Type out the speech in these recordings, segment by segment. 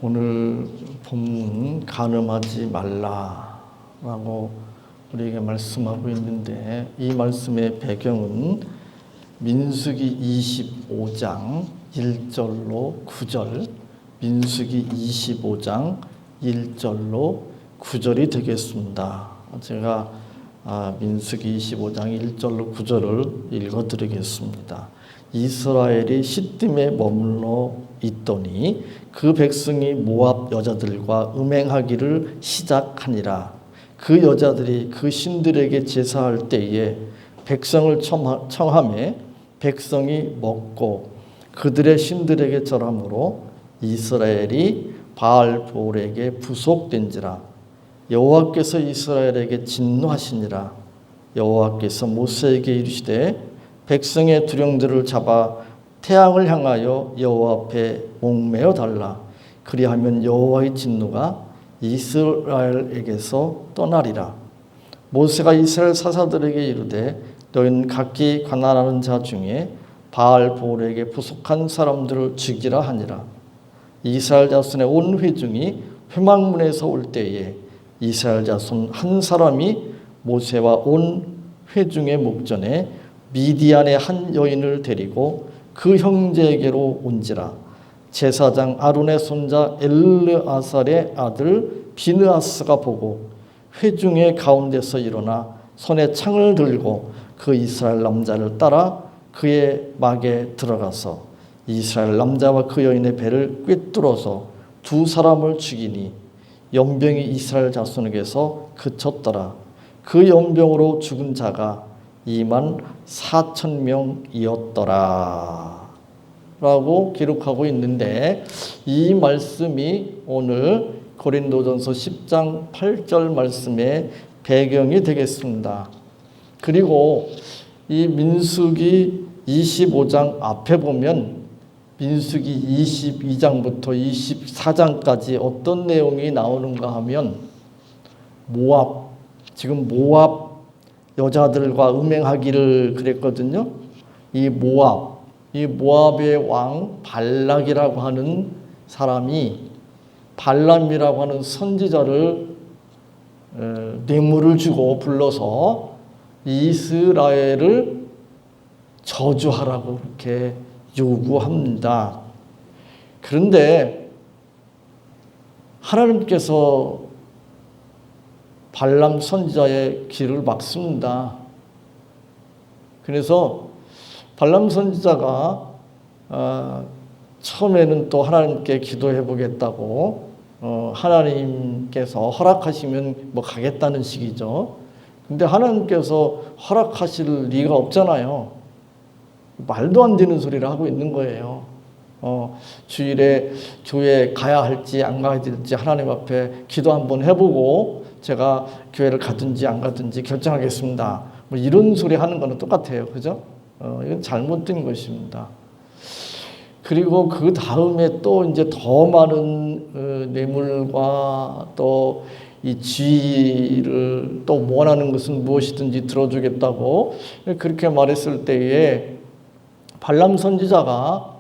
오늘 본문 간음하지 말라라고 우리에게 말씀하고 있는데, 이 말씀의 배경은 민수기 25장 1절로 9절, 민수기 25장 1절로 9절이 되겠습니다. 제가 민수기 25장 1절로 9절을 읽어드리겠습니다. 이스라엘이 시딤에 머물러 있더니 그 백성이 모압 여자들과 음행하기를 시작하니라. 그 여자들이 그 신들에게 제사할 때에 백성을 청하매 백성이 먹고 그들의 신들에게 절함으로 이스라엘이 바알볼에게 부속된지라. 여호와께서 이스라엘에게 진노하시니라. 여호와께서 모세에게 이르시되 백성의 두령들을 잡아 태양을 향하여 여호와 앞에 목매어 달라. 그리하면 여호와의 진노가 이스라엘에게서 떠나리라. 모세가 이스라엘 사사들에게 이르되 너희는 각기 관할하는 자 중에 바알볼에게 부속한 사람들을 죽이라 하니라. 이스라엘 자손의 온 회중이 회막문에서 올 때에 이스라엘 자손 한 사람이 모세와 온 회중의 목전에 미디안의 한 여인을 데리고 그 형제에게로 온지라. 제사장 아론의 손자 엘르아살의 아들 비느하스가 보고 회중의 가운데서 일어나 손에 창을 들고 그 이스라엘 남자를 따라 그의 막에 들어가서 이스라엘 남자와 그 여인의 배를 꿰뚫어서 두 사람을 죽이니 연병이 이스라엘 자손에게서 그쳤더라. 그 연병으로 죽은 자가 24,000명이었더라 라고 기록하고 있는데, 이 말씀이 오늘 고린도전서 10장 8절 말씀의 배경이 되겠습니다. 그리고 이 민수기 25장 앞에 보면 민수기 22장부터 24장까지 어떤 내용이 나오는가 하면 지금 모압 여자들과 음행하기를 그랬거든요. 이 모압의 왕 발락이라고 하는 사람이 발람이라고 하는 선지자를 뇌물을 주고 불러서 이스라엘을 저주하라고 그렇게 요구합니다. 그런데 하나님께서 발람 선지자의 길을 막습니다. 그래서 발람 선지자가 처음에는 또 하나님께 기도해 보겠다고 하나님께서 허락하시면 뭐 가겠다는 식이죠. 근데 하나님께서 허락하실 리가 없잖아요. 말도 안 되는 소리를 하고 있는 거예요. 주일에 교회 가야 할지 안 가야 될지 하나님 앞에 기도 한번 해보고 제가 교회를 가든지 안 가든지 결정하겠습니다. 뭐 이런 소리 하는 거는 똑같아요. 그죠? 이건 잘못된 것입니다. 그리고 그 다음에 또 이제 더 많은 뇌물과 또 이 지위를 또 원하는 것은 무엇이든지 들어주겠다고 그렇게 말했을 때에 발람 선지자가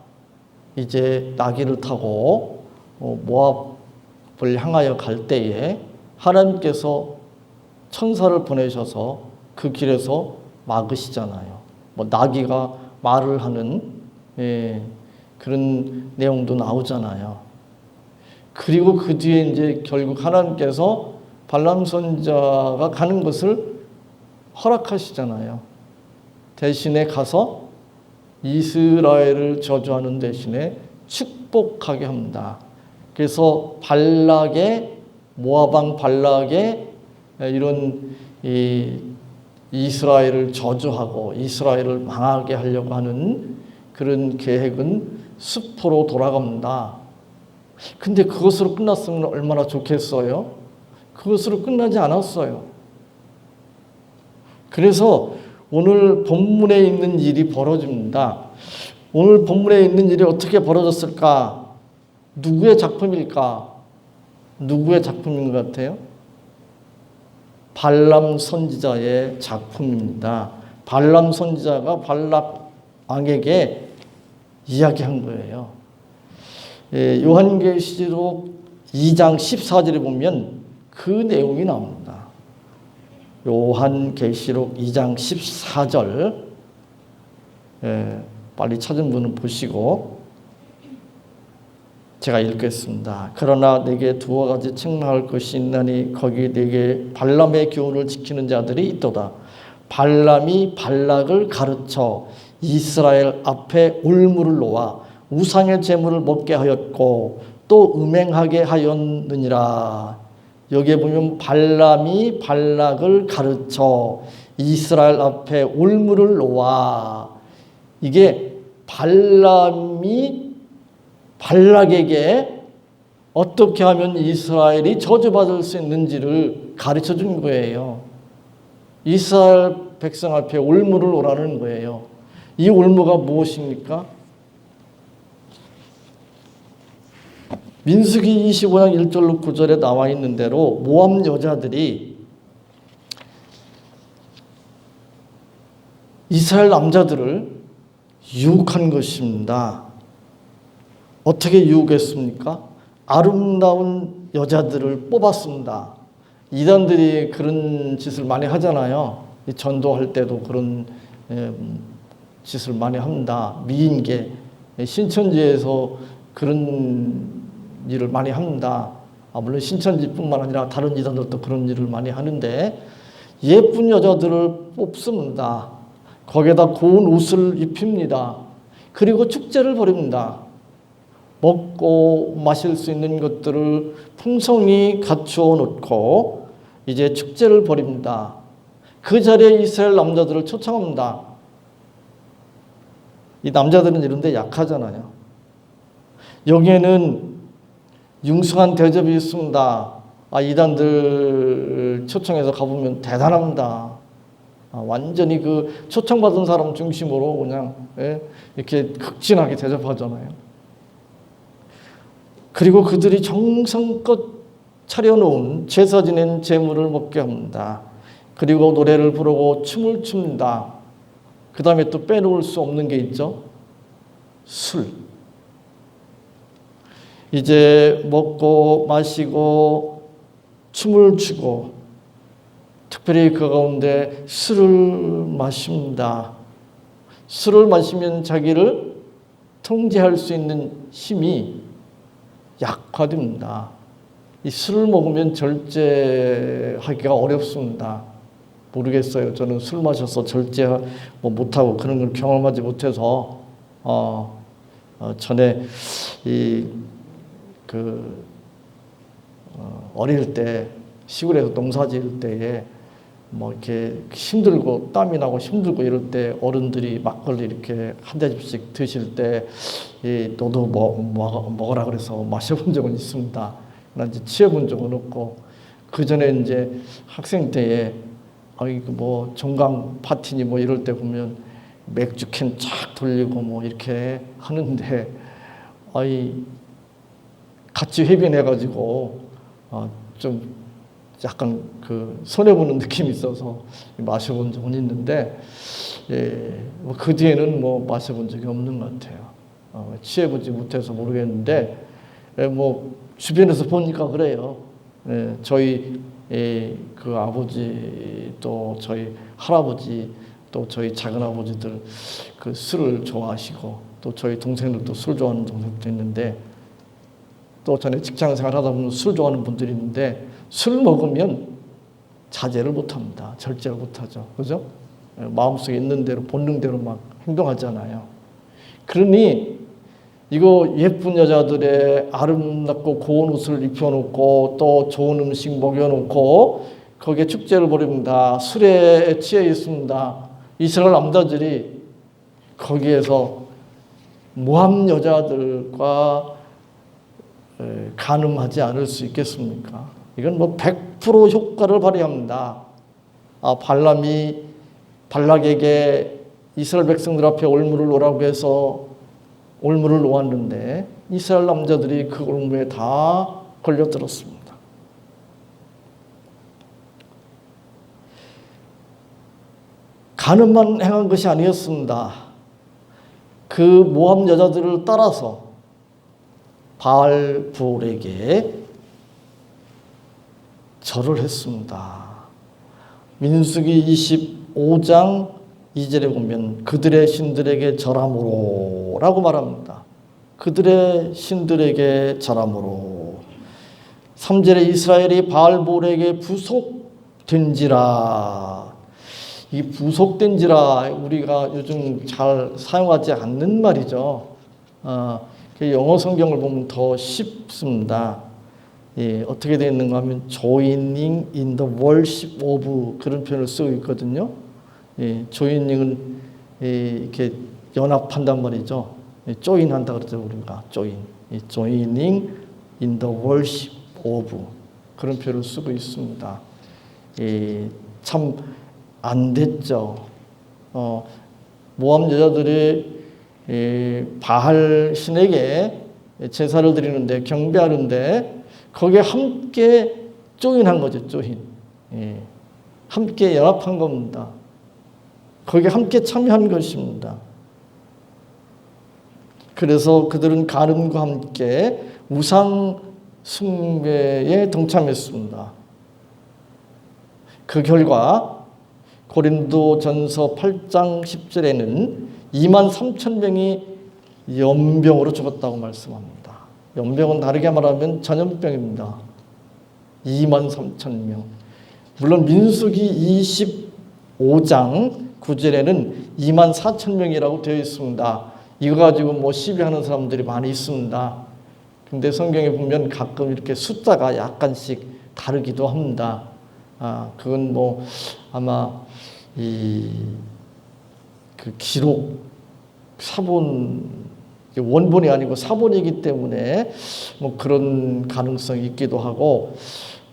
이제 나귀를 타고 모압을 향하여 갈 때에 하나님께서 천사를 보내셔서 그 길에서 막으시잖아요. 나귀가 말을 하는 그런 내용도 나오잖아요. 그리고 그 뒤에 이제 결국 하나님께서 발람 선지자가 가는 것을 허락하시잖아요. 대신에 가서 이스라엘을 저주하는 대신에 축복하게 합니다. 그래서 모압 왕 발락의 이런 이스라엘을 저주하고 이스라엘을 망하게 하려고 하는 그런 계획은 수포로 돌아갑니다. 근데 그것으로 끝났으면 얼마나 좋겠어요? 그것으로 끝나지 않았어요. 그래서 오늘 본문에 있는 일이 벌어집니다. 오늘 본문에 있는 일이 어떻게 벌어졌을까? 누구의 작품일까? 누구의 작품인 것 같아요? 발람 선지자의 작품입니다. 발람 선지자가 발락 왕에게 이야기한 거예요. 요한계시록 2장 14절에 보면 그 내용이 나옵니다. 요한계시록 2장 14절 빨리 찾은 분은 보시고 제가 읽겠습니다. 그러나 내게 두어 가지 책망할 것이 있나니 거기 내게 발람의 교훈을 지키는 자들이 있도다. 발람이 발락을 가르쳐 이스라엘 앞에 올무를 놓아 우상의 제물을 먹게 하였고 또 음행하게 하였느니라. 여기에 보면 발람이 발락을 가르쳐 이스라엘 앞에 올무를 놓아, 이게 발람이 발락에게 어떻게 하면 이스라엘이 저주받을 수 있는지를 가르쳐 준 거예요. 이스라엘 백성 앞에 올무를 놓으라는 거예요. 이 올무가 무엇입니까? 민수기 25장 1절로 9절에 나와 있는 대로 모압 여자들이 이스라엘 남자들을 유혹한 것입니다. 어떻게 유혹했습니까? 아름다운 여자들을 뽑았습니다. 이단들이 그런 짓을 많이 하잖아요. 전도할 때도 그런 짓을 많이 합니다. 미인계, 신천지에서 그런 일을 많이 합니다. 물론 신천지뿐만 아니라 다른 이단들도 그런 일을 많이 하는데 예쁜 여자들을 뽑습니다. 거기에다 고운 옷을 입힙니다. 그리고 축제를 벌입니다. 먹고 마실 수 있는 것들을 풍성히 갖추어 놓고 이제 축제를 벌입니다. 그 자리에 이스라엘 남자들을 초청합니다. 이 남자들은 이런 데 약하잖아요. 여기에는 융숭한 대접이 있습니다. 이단들 초청해서 가보면 대단합니다. 완전히 그 초청받은 사람 중심으로 그냥 이렇게 극진하게 대접하잖아요. 그리고 그들이 정성껏 차려놓은 제사 지낸 제물을 먹게 합니다. 그리고 노래를 부르고 춤을 춥니다. 그 다음에 또 빼놓을 수 없는 게 있죠. 술. 이제 먹고 마시고 춤을 추고 특별히 그 가운데 술을 마십니다. 술을 마시면 자기를 통제할 수 있는 힘이 약화됩니다. 이 술을 먹으면 절제하기가 어렵습니다. 모르겠어요. 저는 술 마셔서 절제 못하고 그런 걸 경험하지 못해서 전에 어릴 때 시골에서 농사 지을 때에 이렇게 힘들고 땀이 나고 힘들고 이럴 때 어른들이 막걸리 이렇게 한 대접씩 드실 때 너도 먹어라 그래서 마셔본 적은 있습니다. 그러나 이제 취해본 적은 없고 그 전에 이제 학생 때에 종강 파티니 이럴 때 보면 맥주 캔 쫙 돌리고 이렇게 하는데 같이 회변해가지고 좀 약간 손해보는 느낌이 있어서 마셔본 적은 있는데 그 뒤에는 마셔본 적이 없는 것 같아요. 취해보지 못해서 모르겠는데 주변에서 보니까 그래요. 저희 그 아버지 또 저희 할아버지 또 저희 작은아버지들 그 술을 좋아하시고 또 저희 동생들도 술 좋아하는 동생도 있는데 또 전에 직장생활 하다 보면 술 좋아하는 분들이 있는데 술 먹으면 자제를 못합니다. 절제를 못하죠. 그죠? 마음속에 있는 대로 본능대로 막 행동하잖아요. 그러니 이거 예쁜 여자들의 아름답고 고운 옷을 입혀놓고 또 좋은 음식 먹여놓고 거기에 축제를 벌입니다. 술에 취해 있습니다. 이스라엘 남자들이 거기에서 모함 여자들과 간음하지 않을 수 있겠습니까? 이건 100% 효과를 발휘합니다. 발람이 발락에게 이스라엘 백성들 앞에 올무를 놓으라고 해서 올무를 놓았는데 이스라엘 남자들이 그 올무에 다 걸려들었습니다. 간음만 행한 것이 아니었습니다. 그 모함 여자들을 따라서 바알볼에게 절을 했습니다. 민수기 25장 2절에 보면 그들의 신들에게 절함으로 라고 말합니다. 그들의 신들에게 절함으로. 3절에 이스라엘이 바알볼에게 부속된지라. 이 부속된지라 우리가 요즘 잘 사용하지 않는 말이죠. 영어 성경을 보면 더 쉽습니다. 어떻게 되어 있는가 하면 joining in the worship of 그런 표현을 쓰고 있거든요. joining은 이렇게 연합한단 말이죠. join한다 그러죠 우리가. joining in the worship of 그런 표현을 쓰고 있습니다. 참 안 됐죠. 모압 여자들이 바알 신에게 제사를 드리는데 경배하는데 거기에 함께 조인한 거죠. 조인. 함께 연합한 겁니다. 거기에 함께 참여한 것입니다. 그래서 그들은 간음과 함께 우상 숭배에 동참했습니다. 그 결과 고린도전서 8장 10절에는 23,000명이 연병으로 죽었다고 말씀합니다. 연병은 다르게 말하면 전염병입니다. 23,000명. 물론 민수기 25장 9절에는 24,000명이라고 되어 있습니다. 이거 가지고 뭐 시비하는 사람들이 많이 있습니다. 근데 성경에 보면 가끔 이렇게 숫자가 약간씩 다르기도 합니다. 그건 뭐 아마 그 기록 사본 원본이 아니고 사본이기 때문에 뭐 그런 가능성이 있기도 하고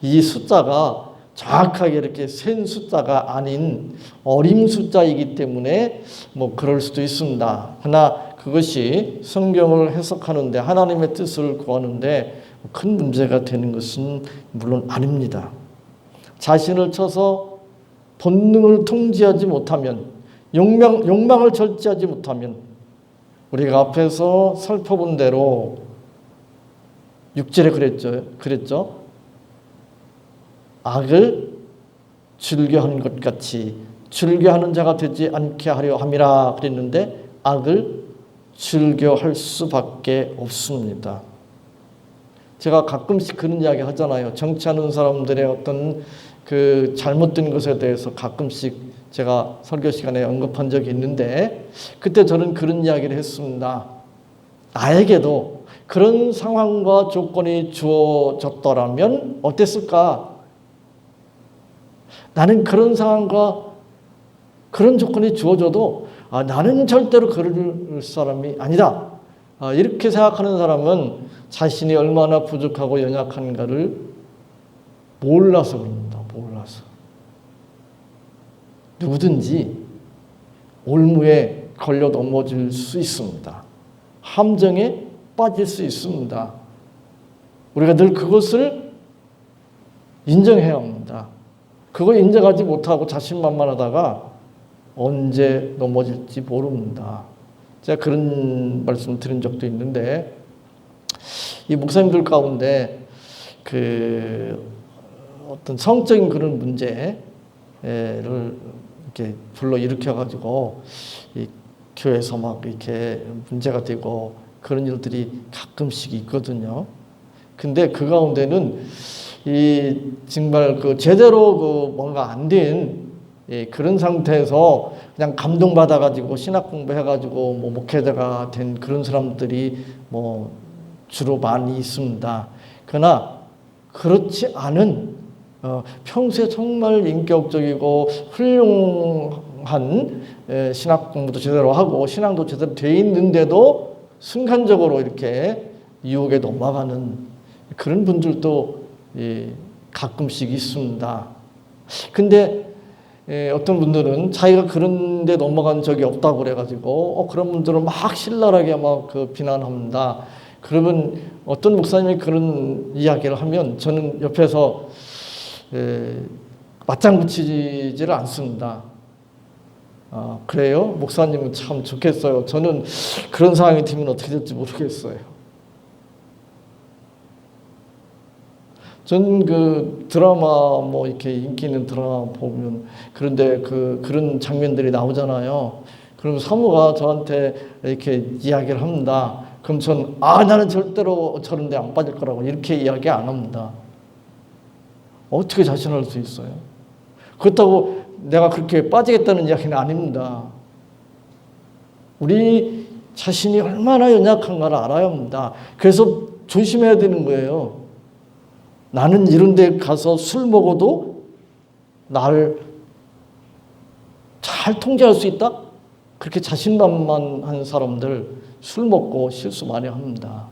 이 숫자가 정확하게 이렇게 센 숫자가 아닌 어림 숫자이기 때문에 뭐 그럴 수도 있습니다. 그러나 그것이 성경을 해석하는데 하나님의 뜻을 구하는데 큰 문제가 되는 것은 물론 아닙니다. 자신을 쳐서 본능을 통제하지 못하면 욕망을 절제하지 못하면 우리가 앞에서 살펴본 대로 6절에 그랬죠. 악을 즐겨하는 것 같이 즐겨하는 자가 되지 않게 하려 함이라 그랬는데 악을 즐겨할 수밖에 없습니다. 제가 가끔씩 그런 이야기 하잖아요. 정치하는 사람들의 어떤 그 잘못된 것에 대해서 가끔씩 제가 설교 시간에 언급한 적이 있는데 그때 저는 그런 이야기를 했습니다. 나에게도 그런 상황과 조건이 주어졌더라면 어땠을까? 나는 그런 상황과 그런 조건이 주어져도 나는 절대로 그럴 사람이 아니다. 이렇게 생각하는 사람은 자신이 얼마나 부족하고 연약한가를 몰라서 그럽니다. 몰라서. 누구든지 올무에 걸려 넘어질 수 있습니다. 함정에 빠질 수 있습니다. 우리가 늘 그것을 인정해야 합니다. 그거 인정하지 못하고 자신만만하다가 언제 넘어질지 모릅니다. 제가 그런 말씀 드린 적도 있는데 이 목사님들 가운데 그 어떤 성적인 그런 문제를 이렇게 불러 일으켜 가지고 이 교회에서 막 이렇게 문제가 되고 그런 일들이 가끔씩 있거든요. 근데 그 가운데는 이 정말 그 제대로 그 뭔가 안 된 그런 상태에서 그냥 감동받아 가지고 신학 공부해 가지고 뭐 목회자가 된 그런 사람들이 뭐 주로 많이 있습니다. 그러나 그렇지 않은 평소에 정말 인격적이고 훌륭한 신학 공부도 제대로 하고 신앙도 제대로 돼 있는데도 순간적으로 이렇게 유혹에 넘어가는 그런 분들도 가끔씩 있습니다. 근데 어떤 분들은 자기가 그런 데 넘어간 적이 없다고 그래가지고 그런 분들은 막 신랄하게 막 그 비난합니다. 그러면 어떤 목사님이 그런 이야기를 하면 저는 옆에서 맞장구치지를 않습니다. 그래요? 목사님은 참 좋겠어요. 저는 그런 상황이 되면 어떻게 될지 모르겠어요. 전 그 드라마 뭐 이렇게 인기 있는 드라마 보면 그런데 그런 장면들이 나오잖아요. 그럼 사모가 저한테 이렇게 이야기를 합니다. 그럼 전 나는 절대로 저런 데 안 빠질 거라고 이렇게 이야기 안 합니다. 어떻게 자신할 수 있어요? 그렇다고 내가 그렇게 빠지겠다는 이야기는 아닙니다. 우리 자신이 얼마나 연약한가를 알아야 합니다. 그래서 조심해야 되는 거예요. 나는 이런 데 가서 술 먹어도 나를 잘 통제할 수 있다? 그렇게 자신만만한 사람들 술 먹고 실수 많이 합니다.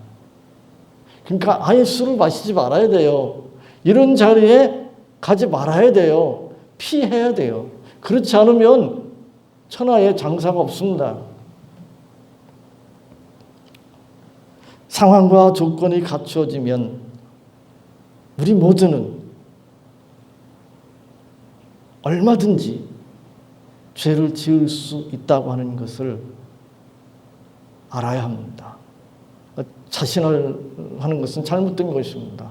그러니까 아예 술을 마시지 말아야 돼요. 이런 자리에 가지 말아야 돼요. 피해야 돼요. 그렇지 않으면 천하에 장사가 없습니다. 상황과 조건이 갖추어지면 우리 모두는 얼마든지 죄를 지을 수 있다고 하는 것을 알아야 합니다. 자신을 하는 것은 잘못된 것입니다.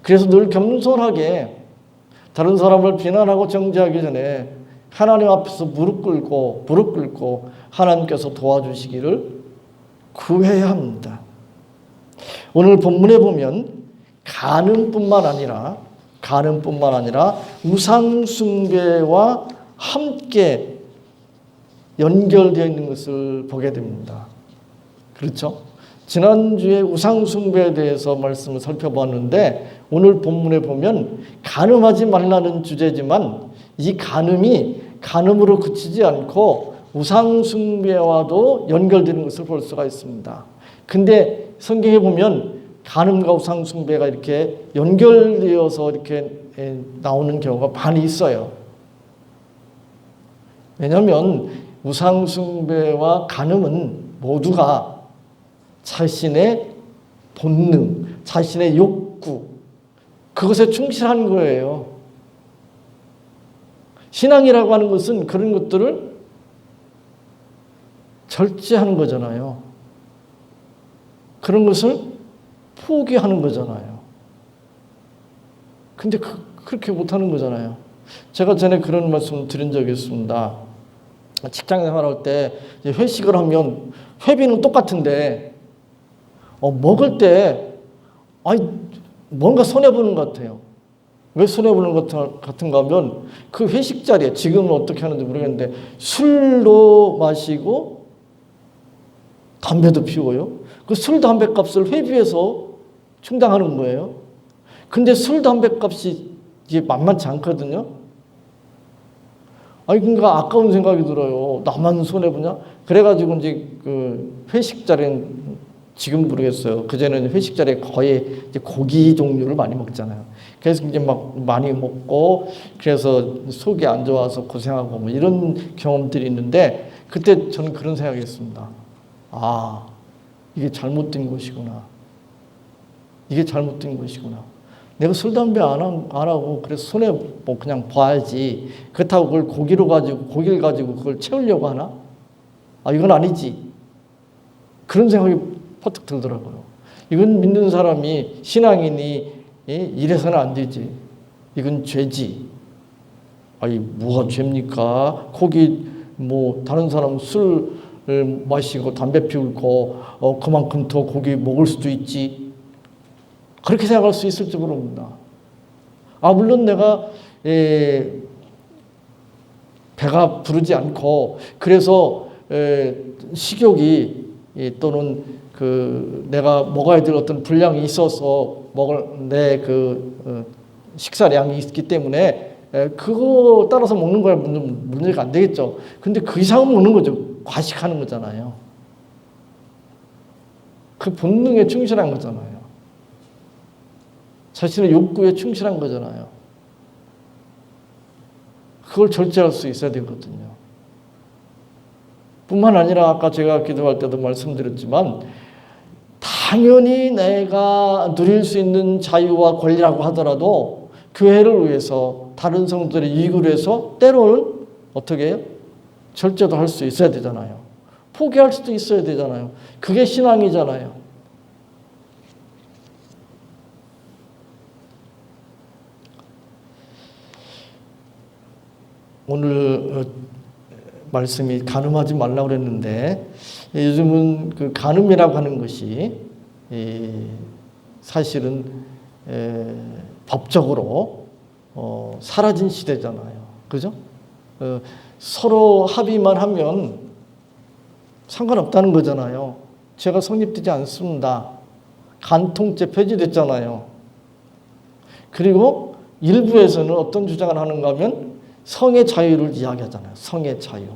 그래서 늘 겸손하게 다른 사람을 비난하고 정죄하기 전에 하나님 앞에서 무릎 꿇고 하나님께서 도와주시기를 구해야 합니다. 오늘 본문에 보면 간음뿐만 아니라 우상 숭배와 함께 연결되어 있는 것을 보게 됩니다. 그렇죠? 지난주에 우상 숭배에 대해서 말씀을 살펴봤는데 오늘 본문에 보면 간음하지 말라는 주제지만 이 간음이 간음으로 그치지 않고 우상 숭배와도 연결되는 것을 볼 수가 있습니다. 근데 성경에 보면 간음과 우상 숭배가 이렇게 연결되어서 이렇게 나오는 경우가 많이 있어요. 왜냐하면 우상 숭배와 간음은 모두가 자신의 본능, 자신의 욕구, 그것에 충실한 거예요. 신앙이라고 하는 것은 그런 것들을 절제하는 거잖아요. 그런 것을 포기하는 거잖아요. 근데 그렇게 못하는 거잖아요. 제가 전에 그런 말씀 드린 적이 있습니다. 직장 생활할 때 회식을 하면 회비는 똑같은데 먹을 때 뭔가 손해보는 것 같아요. 왜 손해보는 것 같은가 하면 그 회식 자리에 지금은 어떻게 하는지 모르겠는데 술도 마시고 담배도 피우고요. 그 술, 담배 값을 회비에서 충당하는 거예요. 근데 술, 담배 값이 이게 만만치 않거든요. 그러니까 아까운 생각이 들어요. 나만 손해보냐? 그래가지고 이제 그 회식 자리는 지금 모르겠어요. 그전에는 회식 자리에 거의 이제 고기 종류를 많이 먹잖아요. 그래서 이제 막 많이 먹고 그래서 속이 안 좋아서 고생하고 뭐 이런 경험들이 있는데 그때 저는 그런 생각이 했습니다. 이게 잘못된 것이구나. 이게 잘못된 것이구나. 내가 술, 담배 안 하고 그래서 손해 뭐 그냥 봐야지. 그렇다고 그걸 고기를 가지고 그걸 채우려고 하나? 이건 아니지. 그런 생각이 퍼뜩 들더라고요. 이건 믿는 사람이 신앙인이 이래서는 안 되지. 이건 죄지. 뭐가 죄입니까? 고기 뭐 다른 사람 술 마시고 담배 피우고 그만큼 더 고기 먹을 수도 있지. 그렇게 생각할 수 있을지 모릅니다. 물론 내가 배가 부르지 않고 그래서 식욕이 또는 내가 먹어야 될 어떤 분량이 있어서 먹을 내 식사량이 있기 때문에 그거 따라서 먹는 거야 문제가 안 되겠죠. 근데 그 이상은 먹는 거죠. 과식하는 거잖아요. 그 본능에 충실한 거잖아요. 자신의 욕구에 충실한 거잖아요. 그걸 절제할 수 있어야 되거든요. 뿐만 아니라 아까 제가 기도할 때도 말씀드렸지만 당연히 내가 누릴 수 있는 자유와 권리라고 하더라도 교회를 위해서 다른 성도들의 이익을 위해서 때로는 어떻게 해요? 절제도 할 수 있어야 되잖아요. 포기할 수도 있어야 되잖아요. 그게 신앙이잖아요. 오늘 말씀이 간음하지 말라고 그랬는데 요즘은 그 간음이라고 하는 것이 사실은 법적으로 사라진 시대잖아요. 그죠? 서로 합의만 하면 상관없다는 거잖아요. 죄가 성립되지 않습니다. 간통죄 폐지됐잖아요. 그리고 일부에서는 어떤 주장을 하는가 하면 성의 자유를 이야기하잖아요. 성의 자유.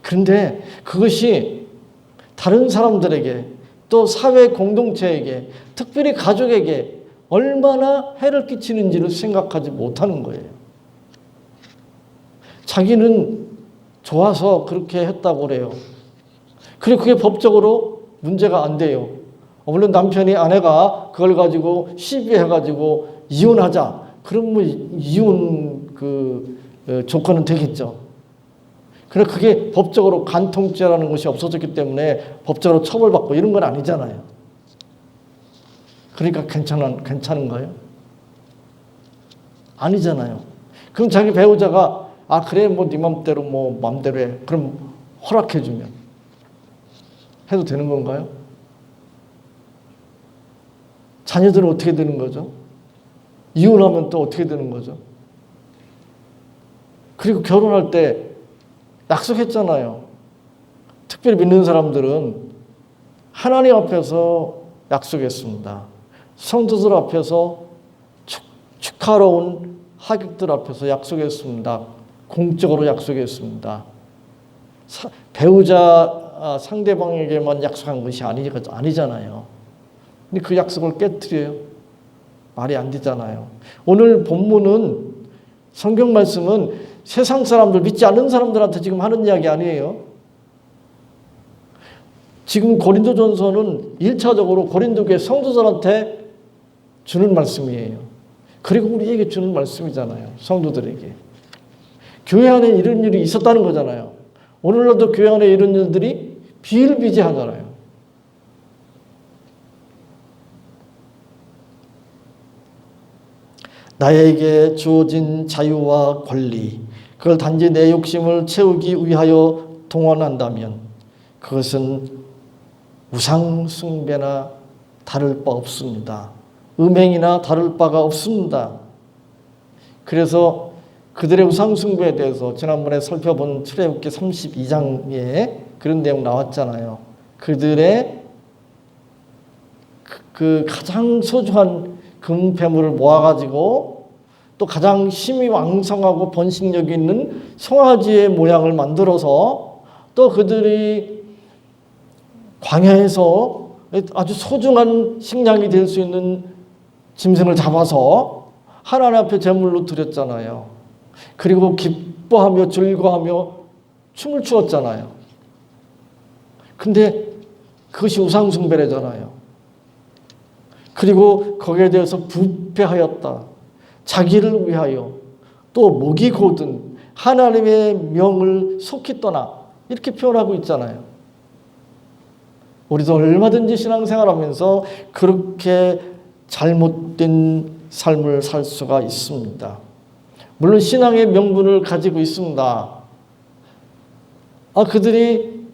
그런데 그것이 다른 사람들에게 또 사회 공동체에게 특별히 가족에게 얼마나 해를 끼치는지를 생각하지 못하는 거예요. 자기는 좋아서 그렇게 했다고 그래요. 그리고 그게 법적으로 문제가 안 돼요. 물론 남편이 아내가 그걸 가지고 시비해가지고 이혼하자. 그럼 뭐 이혼 조건은 되겠죠. 그래서 그게 법적으로 간통죄라는 것이 없어졌기 때문에 법적으로 처벌받고 이런 건 아니잖아요. 그러니까 괜찮은가요? 아니잖아요. 그럼 자기 배우자가 그래 뭐 네 맘대로 뭐 맘대로 해. 그럼 허락해주면 해도 되는 건가요? 자녀들은 어떻게 되는 거죠? 이혼하면 또 어떻게 되는 거죠? 그리고 결혼할 때 약속했잖아요. 특별히 믿는 사람들은 하나님 앞에서 약속했습니다. 성도들 앞에서 축하러 온 하객들 앞에서 약속했습니다. 공적으로 약속했습니다. 배우자 상대방에게만 약속한 것이 아니잖아요. 근데 그 약속을 깨트려요. 말이 안 되잖아요. 오늘 본문은 성경 말씀은 세상 사람들, 믿지 않는 사람들한테 지금 하는 이야기 아니에요. 지금 고린도전서는 1차적으로 고린도교회 성도들한테 주는 말씀이에요. 그리고 우리에게 주는 말씀이잖아요. 성도들에게. 교회 안에 이런 일이 있었다는 거잖아요. 오늘날도 교회 안에 이런 일들이 비일비재하잖아요. 나에게 주어진 자유와 권리, 그걸 단지 내 욕심을 채우기 위하여 동원한다면 그것은 우상 숭배나 다를 바 없습니다. 음행이나 다를 바가 없습니다. 그래서 그들의 우상 숭배에 대해서 지난번에 살펴본 출애굽기 32장에 그런 내용 나왔잖아요. 그들의 그 가장 소중한 금폐물을 모아가지고 또 가장 힘이 왕성하고 번식력이 있는 송아지의 모양을 만들어서 또 그들이 광야에서 아주 소중한 식량이 될 수 있는 짐승을 잡아서 하나님 앞에 제물로 드렸잖아요. 그리고 기뻐하며 즐거워하며 춤을 추었잖아요. 근데 그것이 우상숭배래잖아요. 그리고 거기에 대해서 부패하였다. 자기를 위하여 또 목이 곧은 하나님의 명을 속히 떠나 이렇게 표현하고 있잖아요. 우리도 얼마든지 신앙생활하면서 그렇게 잘못된 삶을 살 수가 있습니다. 물론 신앙의 명분을 가지고 있습니다. 그들이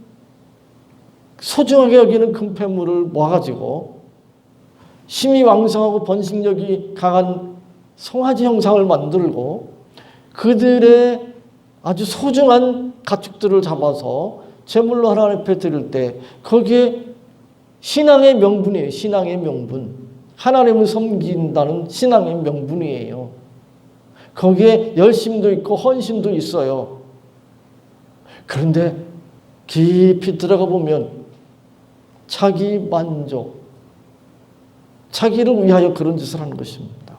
소중하게 여기는 금폐물을 모아가지고 힘이 왕성하고 번식력이 강한 송아지 형상을 만들고 그들의 아주 소중한 가축들을 잡아서 제물로 하나님 앞에 드릴 때 거기에 신앙의 명분이에요. 신앙의 명분. 하나님을 섬긴다는 신앙의 명분이에요. 거기에 열심도 있고 헌신도 있어요. 그런데 깊이 들어가 보면 자기 만족, 자기를 위하여 그런 짓을 하는 것입니다.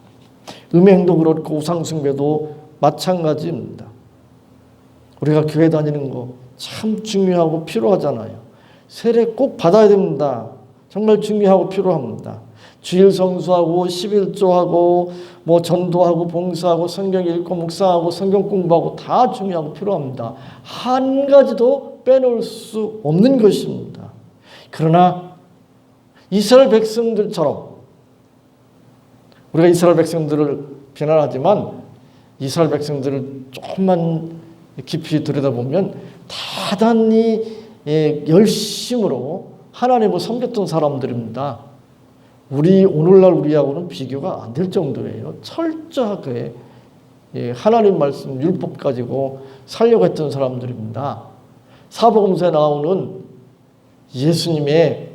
음행도 그렇고 우상숭배도 마찬가지입니다. 우리가 교회 다니는 거 참 중요하고 필요하잖아요. 세례 꼭 받아야 됩니다. 정말 중요하고 필요합니다. 주일 성수하고 11조하고 뭐 전도하고 봉사하고 성경 읽고 묵상하고 성경 공부하고 다 중요하고 필요합니다. 한 가지도 빼놓을 수 없는 것입니다. 그러나 이스라엘 백성들처럼 우리가 이스라엘 백성들을 비난하지만 이스라엘 백성들을 조금만 깊이 들여다보면 대단히 열심으로 하나님을 섬겼던 사람들입니다. 오늘날 우리하고는 비교가 안 될 정도예요. 철저하게 하나님 말씀 율법 가지고 살려고 했던 사람들입니다. 사복음서에 나오는 예수님의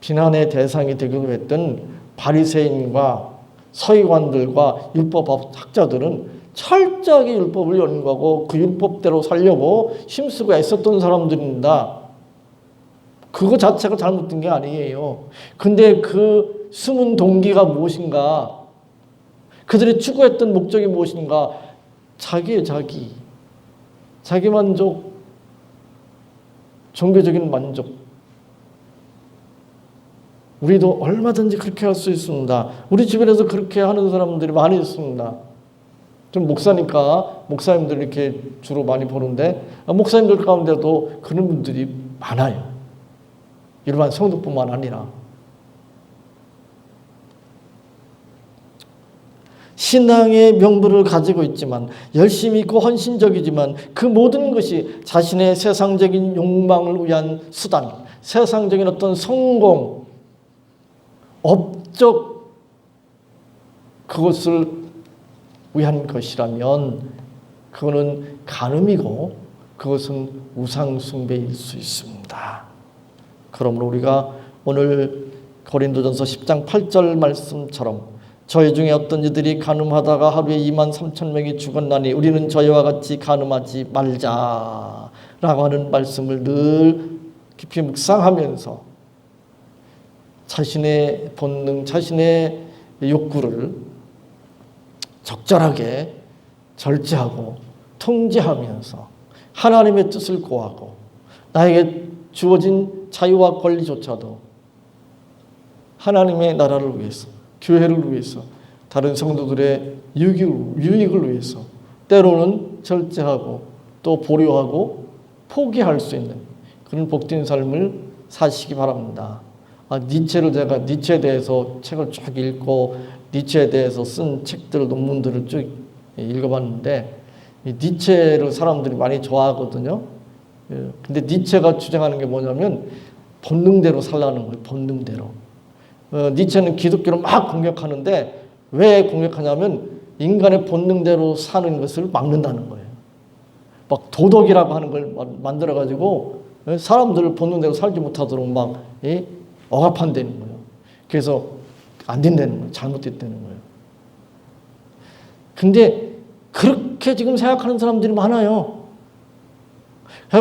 비난의 대상이 되기도 했던 바리새인과 서기관들과 율법 학자들은 철저하게 율법을 연구하고 그 율법대로 살려고 힘쓰고 애썼던 사람들입니다. 그거 자체가 잘못된 게 아니에요. 근데 그 숨은 동기가 무엇인가? 그들이 추구했던 목적이 무엇인가? 자기예요, 자기. 자기 만족, 종교적인 만족. 우리도 얼마든지 그렇게 할 수 있습니다. 우리 주변에서 그렇게 하는 사람들이 많이 있습니다. 좀 목사니까 목사님들 이렇게 주로 많이 보는데 목사님들 가운데도 그런 분들이 많아요. 일반 성도뿐만 아니라. 신앙의 명분을 가지고 있지만 열심히 있고 헌신적이지만 그 모든 것이 자신의 세상적인 욕망을 위한 수단, 세상적인 어떤 성공, 업적 그것을 위한 것이라면 그거는 간음이고 그것은 우상숭배일 수 있습니다. 그러므로 우리가 오늘 고린도전서 10장 8절 말씀처럼 저희 중에 어떤 이들이 간음하다가 하루에 23,000명이 죽었나니 우리는 저희와 같이 간음하지 말자라고 하는 말씀을 늘 깊이 묵상하면서 자신의 본능, 자신의 욕구를 적절하게 절제하고 통제하면서 하나님의 뜻을 구하고 나에게 주어진 자유와 권리조차도 하나님의 나라를 위해서, 교회를 위해서, 다른 성도들의 유익을 위해서 때로는 절제하고 또 보류하고 포기할 수 있는 그런 복된 삶을 사시기 바랍니다. 제가 니체에 대해서 책을 쭉 읽고 니체에 대해서 쓴 책들, 논문들을 쭉 읽어봤는데 니체를 사람들이 많이 좋아하거든요. 근데 니체가 주장하는 게 뭐냐면 본능대로 살라는 거예요. 본능대로. 니체는 기독교를 막 공격하는데 왜 공격하냐면 인간의 본능대로 사는 것을 막는다는 거예요. 막 도덕이라고 하는 걸 만들어가지고 사람들을 본능대로 살지 못하도록 막 억압한다는 거예요. 그래서 안 된다는 거예요. 잘못됐다는 거예요. 근데 그렇게 지금 생각하는 사람들이 많아요.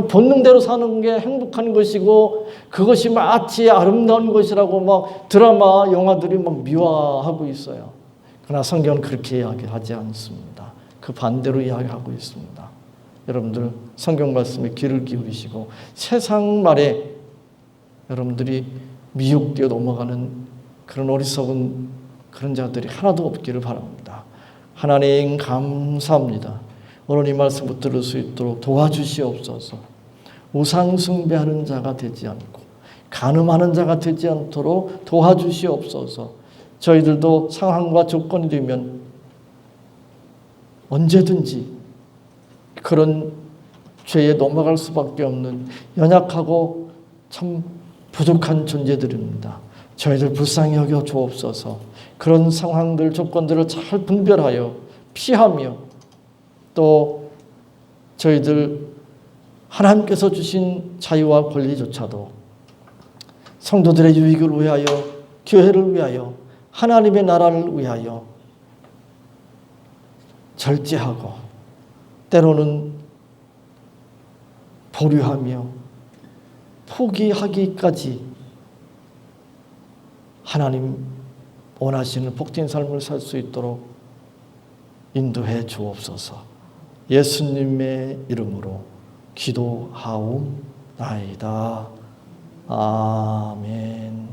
본능대로 사는 게 행복한 것이고 그것이 마치 아름다운 것이라고 막 드라마, 영화들이 막 미화하고 있어요. 그러나 성경은 그렇게 이야기하지 않습니다. 그 반대로 이야기하고 있습니다. 여러분들 성경 말씀에 귀를 기울이시고 세상 말에 여러분들이 미혹되어 넘어가는 그런 어리석은 그런 자들이 하나도 없기를 바랍니다. 하나님 감사합니다. 오늘 이 말씀 붙들을 수 있도록 도와주시옵소서. 우상 숭배하는 자가 되지 않고 간음하는 자가 되지 않도록 도와주시옵소서. 저희들도 상황과 조건이 되면 언제든지 그런 죄에 넘어갈 수밖에 없는 연약하고 참 부족한 존재들입니다. 저희들 불쌍히 여겨 주옵소서. 그런 상황들, 조건들을 잘 분별하여 피하며 또 저희들 하나님께서 주신 자유와 권리조차도 성도들의 유익을 위하여, 교회를 위하여, 하나님의 나라를 위하여 절제하고 때로는 보류하며 포기하기까지 하나님 원하시는 복된 삶을 살 수 있도록 인도해 주옵소서. 예수님의 이름으로 기도하옵나이다. 아멘.